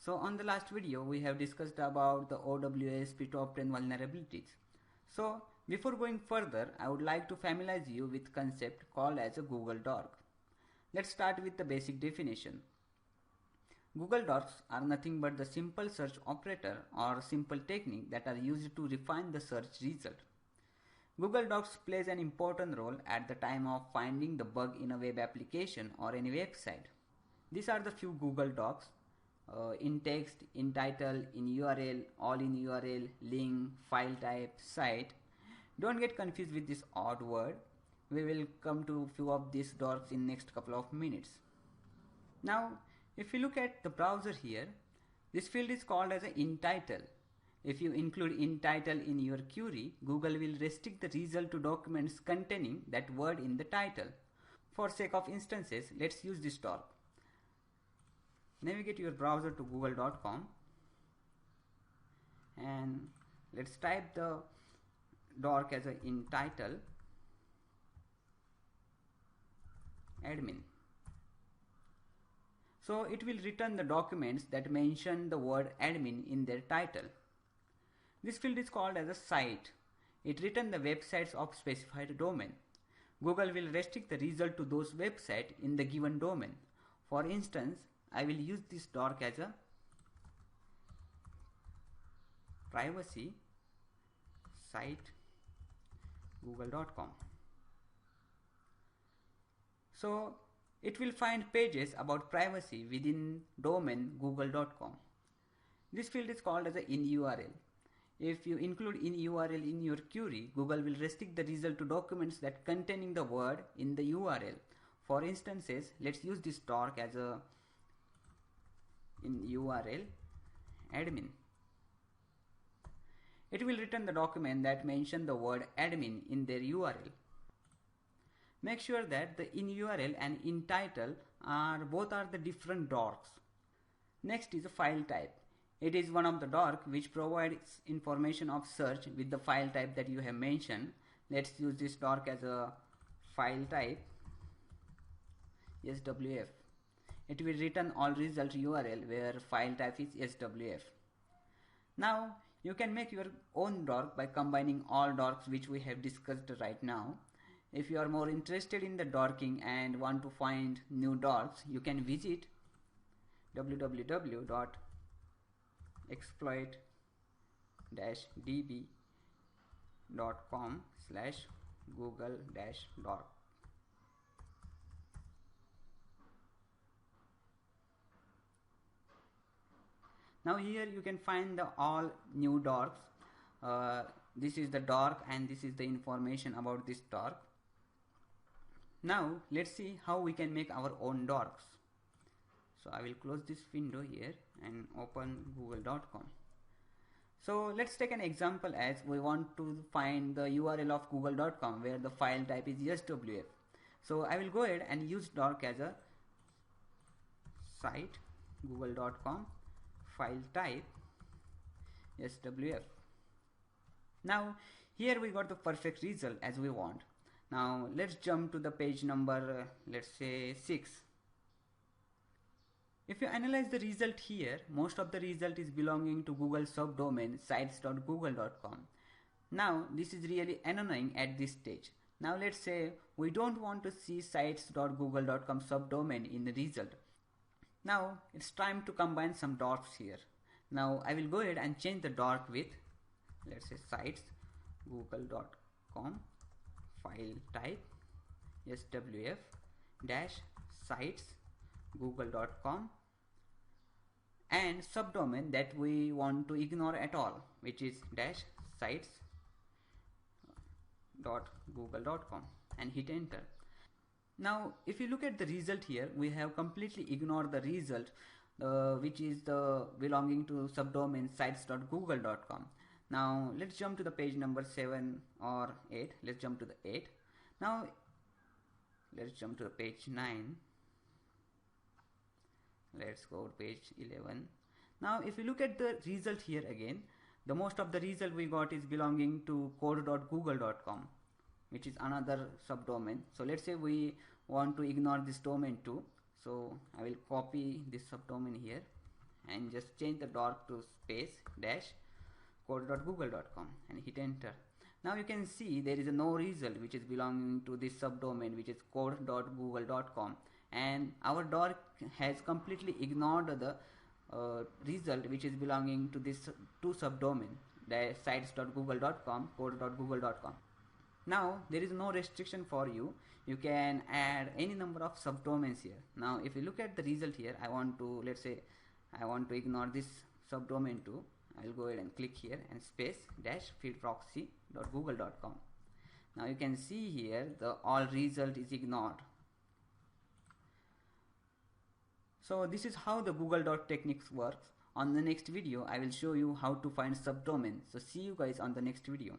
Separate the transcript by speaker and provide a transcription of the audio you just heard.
Speaker 1: So on the last video we have discussed about the OWASP top 10 vulnerabilities. So before going further, I would like to familiarize you with concept called as a Google Dork. Let's start with the basic definition. Google Dorks are nothing but the simple search operator or simple technique that are used to refine the search result. Google Docs plays an important role at the time of finding the bug in a web application or any website. These are the few Google Docs: in text, in title, in URL, all in URL, link, file type, site. Don't get confused with this odd word. We will come to few of these docs in next couple of minutes. Now, if you look at the browser here, this field is called as an in title. If you include in title in your query, Google will restrict the result to documents containing that word in the title. For sake of instances, let's use this dork. Navigate your browser to google.com and let's type the dork as a in title admin. So it will return the documents that mention the word admin in their title. This field is called as a site. It returns the websites of specified domain. Google will restrict the result to those websites in the given domain. For instance, I will use this dork as a privacy site google.com. So it will find pages about privacy within domain google.com. This field is called as a in URL. If you include in URL in your query, Google will restrict the result to documents that containing the word in the URL. For instances, let's use this dork as a in URL admin. It will return the document that mention the word admin in their URL. Make sure that the in URL and in title are both the different dorks. Next is a file type. It is one of the dork which provides information of search with the file type that you have mentioned. Let's use this dork as a file type SWF. It will return all result URL where file type is SWF. Now you can make your own dork by combining all dorks which we have discussed right now. If you are more interested in the dorking and want to find new dorks, you can visit www.exploit-db.com/google-dork. Now here you can find the all new dorks. This is the dork and this is the information about this dork. Now let's see how we can make our own dorks. So I will close this window here and open google.com. So let's take an example as we want to find the URL of google.com where the file type is SWF. So I will go ahead and use dork as a site google.com file type SWF. Now here we got the perfect result as we want. Now let's jump to the page number let's say 6. If you analyze the result here, most of the result is belonging to Google subdomain sites.google.com. Now this is really annoying at this stage. Now let's say we don't want to see sites.google.com subdomain in the result. Now it's time to combine some dorks here. Now I will go ahead and change the dork with let's say sites google.com file type SWF dash sites google.com and subdomain that we want to ignore at all, which is dash sites.google.com, and hit enter. Now if you look at the result here, we have completely ignored the result which is the belonging to subdomain sites.google.com. Now let's jump to the page number 7 or 8. Let's jump to the 8. Now let's jump to the page 9. Let's go to page 11. Now if you look at the result here again, the most of the result we got is belonging to code.google.com, which is another subdomain. So let's say we want to ignore this domain too. So I will copy this subdomain here and just change the dork to space dash code.google.com and hit enter. Now you can see there is no result which is belonging to this subdomain, which is code.google.com, and our dork has completely ignored the result which is belonging to this two subdomain, the sites.google.com, code.google.com. Now there is no restriction for you. You can add any number of subdomains here. Now if you look at the result here, I want to, let's say I want to ignore this subdomain too. I'll go ahead and click here and space dash feedproxy.google.com. Now you can see here the all result is ignored. So this is how the Google Dork techniques works. On the next video I will show you how to find subdomains. So see you guys on the next video.